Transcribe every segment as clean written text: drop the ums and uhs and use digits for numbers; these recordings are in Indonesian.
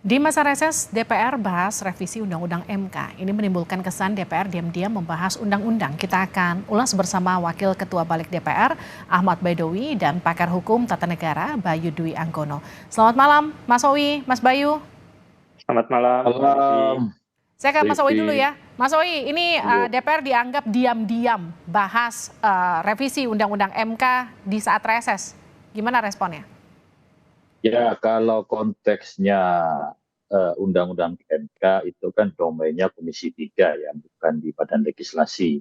Di masa reses, DPR bahas revisi Undang-Undang MK. Ini menimbulkan kesan DPR diam-diam membahas undang-undang. Kita akan ulas bersama Wakil Ketua Balik DPR, Ahmad Baidowi, dan pakar hukum tata negara, Bayu Dwi Anggono. Selamat malam, Mas Owi, Mas Bayu. Selamat malam, Mbak Livi. Malam, Saya ke Mas Owi dulu Livi. ya. Mas Owi, ini Iya. DPR dianggap diam-diam bahas revisi Undang-Undang MK di saat reses. Gimana responnya? Ya, kalau konteksnya Undang-Undang MK itu kan domainnya Komisi 3 ya, bukan di Badan Legislasi.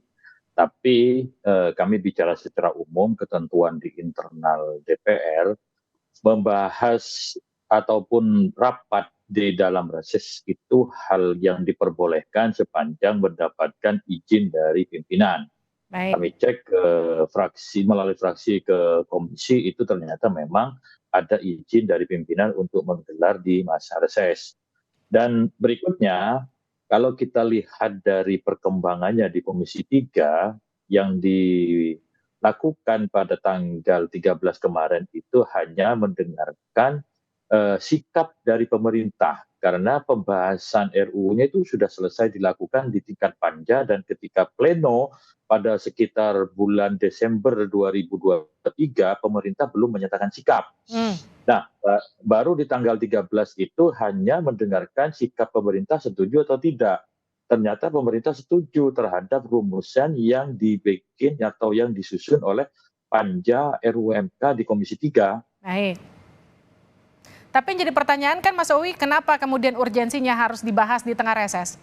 Tapi kami bicara secara umum, ketentuan di internal DPR membahas ataupun rapat di dalam reses itu hal yang diperbolehkan sepanjang mendapatkan izin dari pimpinan. Baik. Kami cek ke fraksi, melalui fraksi ke komisi, itu ternyata memang ada izin dari pimpinan untuk menggelar di masa reses. Dan berikutnya, kalau kita lihat dari perkembangannya di Komisi 3 yang dilakukan pada tanggal 13 kemarin itu hanya mendengarkan sikap dari pemerintah, karena pembahasan RUU-nya itu sudah selesai dilakukan di tingkat panja, dan ketika pleno pada sekitar bulan Desember 2023 pemerintah belum menyatakan sikap. Nah, baru di tanggal 13 itu hanya mendengarkan sikap pemerintah setuju atau tidak. Ternyata pemerintah setuju terhadap rumusan yang dibikin atau yang disusun oleh panja RUU MK di Komisi 3. Baik. Tapi yang jadi pertanyaan kan Mas Owi, kenapa kemudian urgensinya harus dibahas di tengah reses?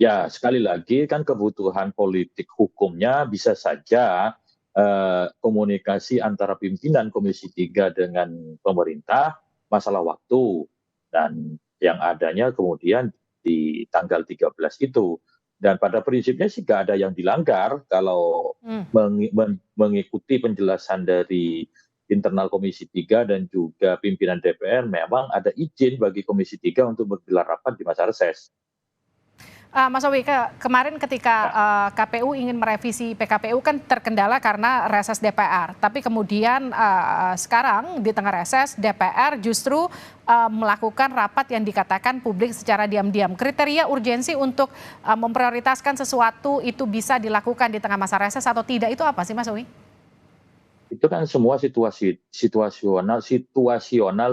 Ya, sekali lagi kan kebutuhan politik hukumnya bisa saja komunikasi antara pimpinan Komisi 3 dengan pemerintah masalah waktu, dan yang adanya kemudian di tanggal 13 itu. Dan pada prinsipnya sih nggak ada yang dilanggar kalau mengikuti penjelasan dari internal Komisi 3 dan juga pimpinan DPR, memang ada izin bagi Komisi 3 untuk menggelar rapat di masa reses. Mas Owi, kemarin ketika KPU ingin merevisi PKPU kan terkendala karena reses DPR. Tapi kemudian sekarang di tengah reses DPR justru melakukan rapat yang dikatakan publik secara diam-diam. Kriteria urgensi untuk memprioritaskan sesuatu itu bisa dilakukan di tengah masa reses atau tidak itu apa sih Mas Owi? Itu kan semua situasional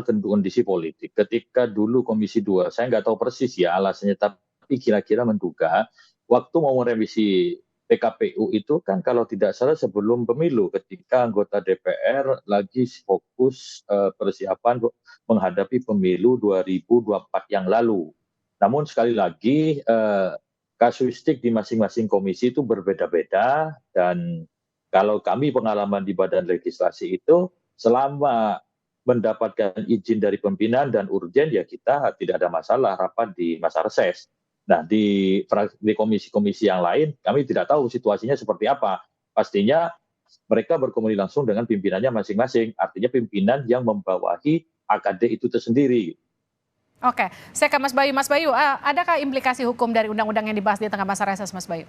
kondisi politik. Ketika dulu Komisi 2, saya nggak tahu persis ya alasannya, tapi kira-kira menduga waktu mau merevisi PKPU itu kan kalau tidak salah sebelum pemilu, ketika anggota DPR lagi fokus persiapan menghadapi pemilu 2024 yang lalu. Namun sekali lagi kasuistik di masing-masing komisi itu berbeda-beda, dan kalau kami pengalaman di Badan Legislasi itu selama mendapatkan izin dari pimpinan dan urgen, ya kita tidak ada masalah rapat di masa reses. Nah, di komisi-komisi yang lain kami tidak tahu situasinya seperti apa. Pastinya mereka berkomunikasi langsung dengan pimpinannya masing-masing, artinya pimpinan yang membawahi AKD itu tersendiri. Oke, saya ke Mas Bayu. Mas Bayu, adakah implikasi hukum dari undang-undang yang dibahas di tengah masa reses, Mas Bayu?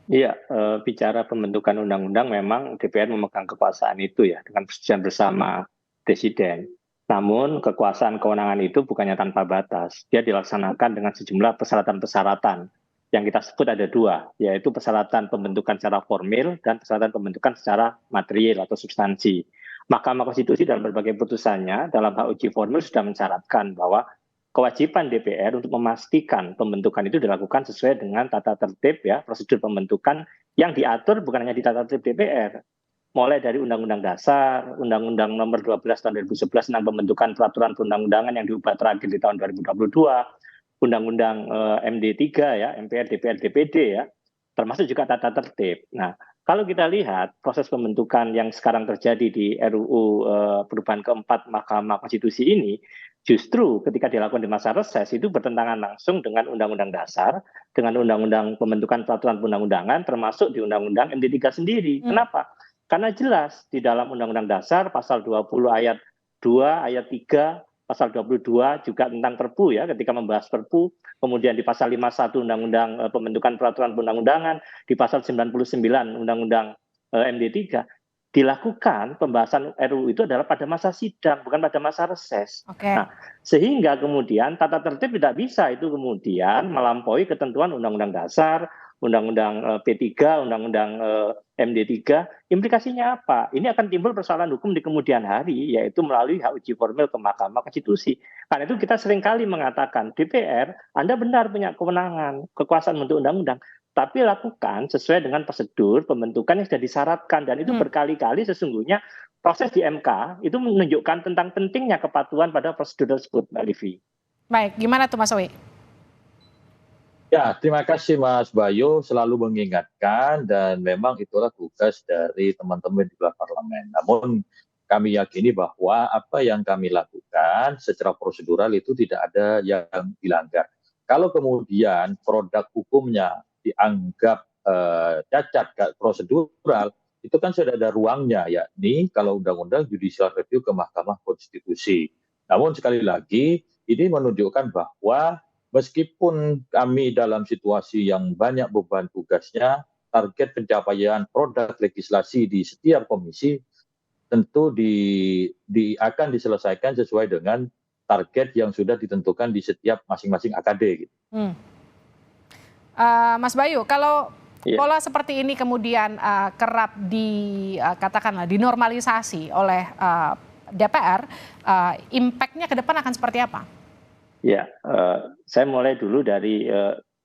Iya, bicara pembentukan undang-undang memang DPR memegang kekuasaan itu ya dengan persetujuan bersama Presiden. Namun kekuasaan kewenangan itu bukannya tanpa batas. Dia dilaksanakan dengan sejumlah persyaratan-persyaratan yang kita sebut ada dua, yaitu persyaratan pembentukan secara formil dan persyaratan pembentukan secara material atau substansi. Mahkamah Konstitusi dalam berbagai putusannya dalam hak uji formil sudah mensyaratkan bahwa kewajiban DPR untuk memastikan pembentukan itu dilakukan sesuai dengan tata tertib ya, prosedur pembentukan yang diatur bukan hanya di tata tertib DPR, mulai dari Undang-Undang Dasar, Undang-Undang Nomor 12 Tahun 2011 tentang pembentukan peraturan perundang-undangan yang diubah terakhir di tahun 2022, Undang-Undang MD3 ya, MPR, DPR, DPD ya, termasuk juga tata tertib. Nah, kalau kita lihat proses pembentukan yang sekarang terjadi di RUU perubahan keempat Mahkamah Konstitusi ini, justru ketika dilakukan di masa reses itu bertentangan langsung dengan Undang-Undang Dasar, dengan Undang-Undang pembentukan peraturan perundang-undangan, termasuk di Undang-Undang MD3 sendiri. Kenapa? Karena jelas di dalam Undang-Undang Dasar pasal 20 ayat 2, ayat 3, pasal 22 juga tentang Perpu ya, ketika membahas Perpu, kemudian di pasal 51 Undang-Undang pembentukan peraturan perundang-undangan, di pasal 99 Undang-Undang MD3, dilakukan pembahasan RUU itu adalah pada masa sidang, bukan pada masa reses. Oke. Nah, sehingga kemudian tata tertib tidak bisa itu kemudian melampaui ketentuan Undang-Undang Dasar, Undang-Undang P3, Undang-Undang MD3. Implikasinya apa? Ini akan timbul persoalan hukum di kemudian hari, yaitu melalui hak uji formil ke Mahkamah Konstitusi. Karena itu kita seringkali mengatakan, DPR, Anda benar punya kewenangan, kekuasaan untuk undang-undang, tapi lakukan sesuai dengan prosedur pembentukan yang sudah disyaratkan, dan itu berkali-kali sesungguhnya proses di MK itu menunjukkan tentang pentingnya kepatuhan pada prosedur tersebut, Mbak Livi. Baik, gimana tuh Mas Sawi? Ya, terima kasih Mas Bayu selalu mengingatkan, dan memang itulah tugas dari teman-teman di luar parlemen. Namun kami yakini bahwa apa yang kami lakukan secara prosedural itu tidak ada yang dilanggar. Kalau kemudian produk hukumnya dianggap cacat prosedural, itu kan sudah ada ruangnya, yakni kalau undang-undang judicial review ke Mahkamah Konstitusi. Namun sekali lagi, ini menunjukkan bahwa meskipun kami dalam situasi yang banyak beban tugasnya, target pencapaian produk legislasi di setiap komisi tentu akan diselesaikan sesuai dengan target yang sudah ditentukan di setiap masing-masing AKD. Gitu. Mas Bayu, kalau pola seperti ini kemudian kerap katakanlah dinormalisasi oleh DPR, impact-nya ke depan akan seperti apa? Ya, saya mulai dulu dari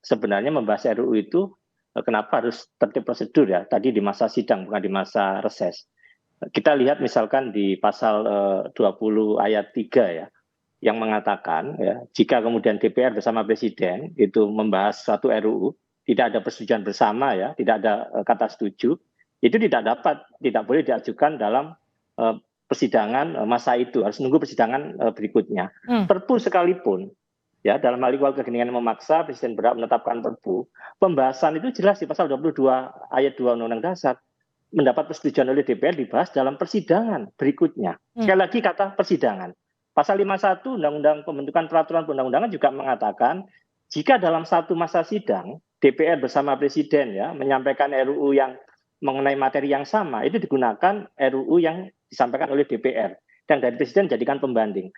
sebenarnya membahas RUU itu kenapa harus tertib prosedur ya, tadi di masa sidang bukan di masa reses. Kita lihat misalkan di pasal 20 ayat 3 ya, yang mengatakan ya, jika kemudian DPR bersama Presiden itu membahas suatu RUU, tidak ada persetujuan bersama ya, tidak ada kata setuju, itu tidak boleh diajukan dalam persidangan masa itu, harus nunggu persidangan berikutnya. Perpu sekalipun, ya dalam hal ikhwal kegentingan memaksa Presiden berhak menetapkan perpu, pembahasan itu jelas di pasal 22 ayat 2 Undang-Undang Dasar, mendapat persetujuan oleh DPR dibahas dalam persidangan berikutnya. Sekali lagi kata persidangan. Pasal 51 Undang-Undang Pembentukan Peraturan Perundang-undangan juga mengatakan jika dalam satu masa sidang DPR bersama Presiden ya menyampaikan RUU yang mengenai materi yang sama, itu digunakan RUU yang disampaikan oleh DPR dan dari Presiden jadikan pembanding.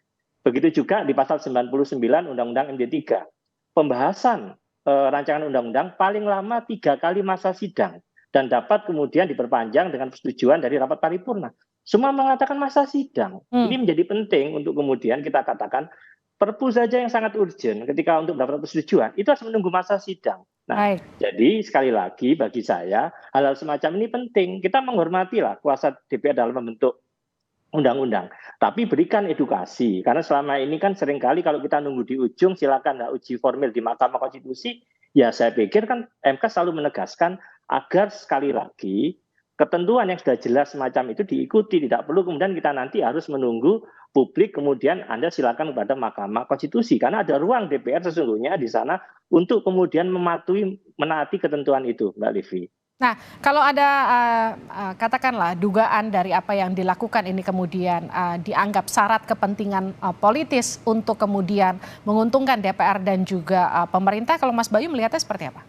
Begitu juga di pasal 99 Undang-Undang MD3. Pembahasan rancangan undang-undang paling lama 3 kali masa sidang dan dapat kemudian diperpanjang dengan persetujuan dari rapat paripurna. Semua mengatakan masa sidang. Ini menjadi penting untuk kemudian kita katakan perpu saja yang sangat urgent ketika untuk mendapat persetujuan itu harus menunggu masa sidang. Nah, jadi sekali lagi bagi saya hal-hal semacam ini penting. Kita menghormatilah kuasa DPR dalam membentuk undang-undang, tapi berikan edukasi karena selama ini kan seringkali kalau kita nunggu di ujung silakan uji formil di Mahkamah Konstitusi, ya saya pikir kan MK selalu menegaskan agar sekali lagi ketentuan yang sudah jelas semacam itu diikuti, tidak perlu kemudian kita nanti harus menunggu publik kemudian Anda silakan kepada Mahkamah Konstitusi karena ada ruang DPR sesungguhnya di sana untuk kemudian menaati ketentuan itu, Mbak Livi. Nah, kalau ada katakanlah dugaan dari apa yang dilakukan ini kemudian dianggap syarat kepentingan politis untuk kemudian menguntungkan DPR dan juga pemerintah, kalau Mas Bayu melihatnya seperti apa?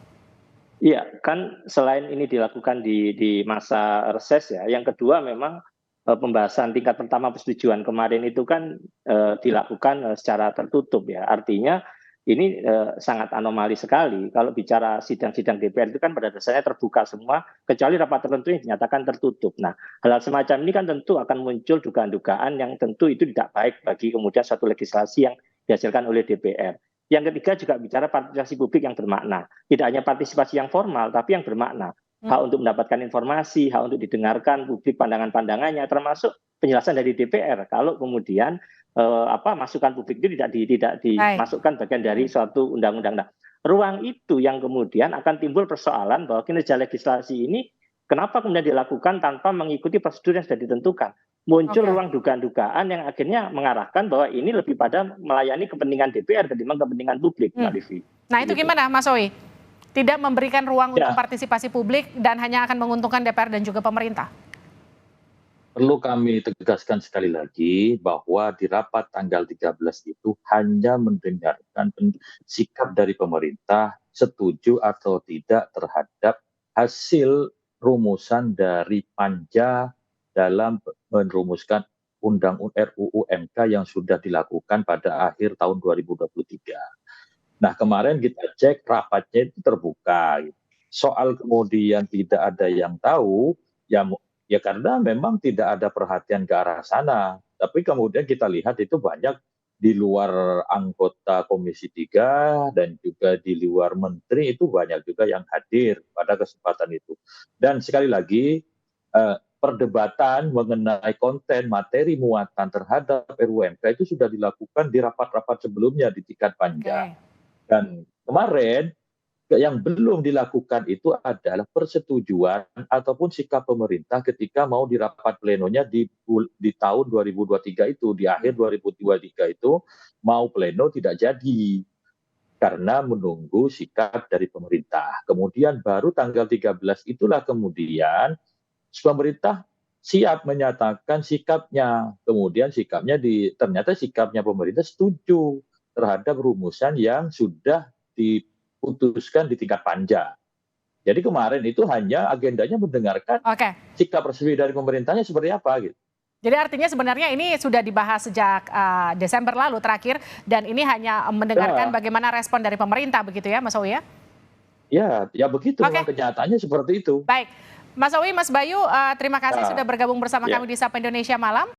Iya, kan selain ini dilakukan di masa reses ya, yang kedua memang pembahasan tingkat pertama persetujuan kemarin itu kan dilakukan secara tertutup ya, artinya ini sangat anomali sekali. Kalau bicara sidang-sidang DPR itu kan pada dasarnya terbuka semua, kecuali rapat tertentu yang dinyatakan tertutup. Nah, hal-hal semacam ini kan tentu akan muncul dugaan-dugaan yang tentu itu tidak baik bagi kemudian suatu legislasi yang dihasilkan oleh DPR. Yang ketiga juga bicara partisipasi publik yang bermakna. Tidak hanya partisipasi yang formal, tapi yang bermakna. Hak untuk mendapatkan informasi, hak untuk didengarkan publik pandangan-pandangannya, termasuk penjelasan dari DPR. Kalau kemudian masukan publik itu tidak dimasukkan bagian dari suatu undang-undang. Nah, ruang itu yang kemudian akan timbul persoalan bahwa kinerja legislasi ini kenapa kemudian dilakukan tanpa mengikuti prosedur yang sudah ditentukan. Muncul ruang dugaan-dugaan yang akhirnya mengarahkan bahwa ini lebih pada melayani kepentingan DPR ketimbang kepentingan publik, Mbak Livi. Nah, itu gimana, Mas Sawi? Tidak memberikan ruang untuk partisipasi publik dan hanya akan menguntungkan DPR dan juga pemerintah? Perlu kami tegaskan sekali lagi bahwa di rapat tanggal 13 itu hanya mendengarkan sikap dari pemerintah setuju atau tidak terhadap hasil rumusan dari panja dalam merumuskan undang RUU MK yang sudah dilakukan pada akhir tahun 2023. Nah, kemarin kita cek rapatnya itu terbuka. Soal kemudian tidak ada yang tahu, ya karena memang tidak ada perhatian ke arah sana. Tapi kemudian kita lihat itu banyak di luar anggota Komisi 3 dan juga di luar menteri itu banyak juga yang hadir pada kesempatan itu. Dan sekali lagi, perdebatan mengenai konten materi muatan terhadap RUU MK itu sudah dilakukan di rapat-rapat sebelumnya di tingkat panja. Dan kemarin yang belum dilakukan itu adalah persetujuan ataupun sikap pemerintah ketika mau di rapat plenonya di tahun 2023 itu, di akhir 2023 itu mau pleno tidak jadi karena menunggu sikap dari pemerintah. Kemudian baru tanggal 13 itulah kemudian pemerintah siap menyatakan sikapnya. Kemudian ternyata sikapnya pemerintah setuju terhadap rumusan yang sudah diputuskan di tingkat panja. Jadi kemarin itu hanya agendanya mendengarkan sikap resmi dari pemerintahnya seperti apa gitu. Jadi artinya sebenarnya ini sudah dibahas sejak Desember lalu terakhir dan ini hanya mendengarkan bagaimana respon dari pemerintah begitu ya Mas Owi ya? Ya begitu, memang kenyataannya seperti itu. Baik, Mas Owi, Mas Bayu, terima kasih sudah bergabung bersama kami di Sapa Indonesia Malam.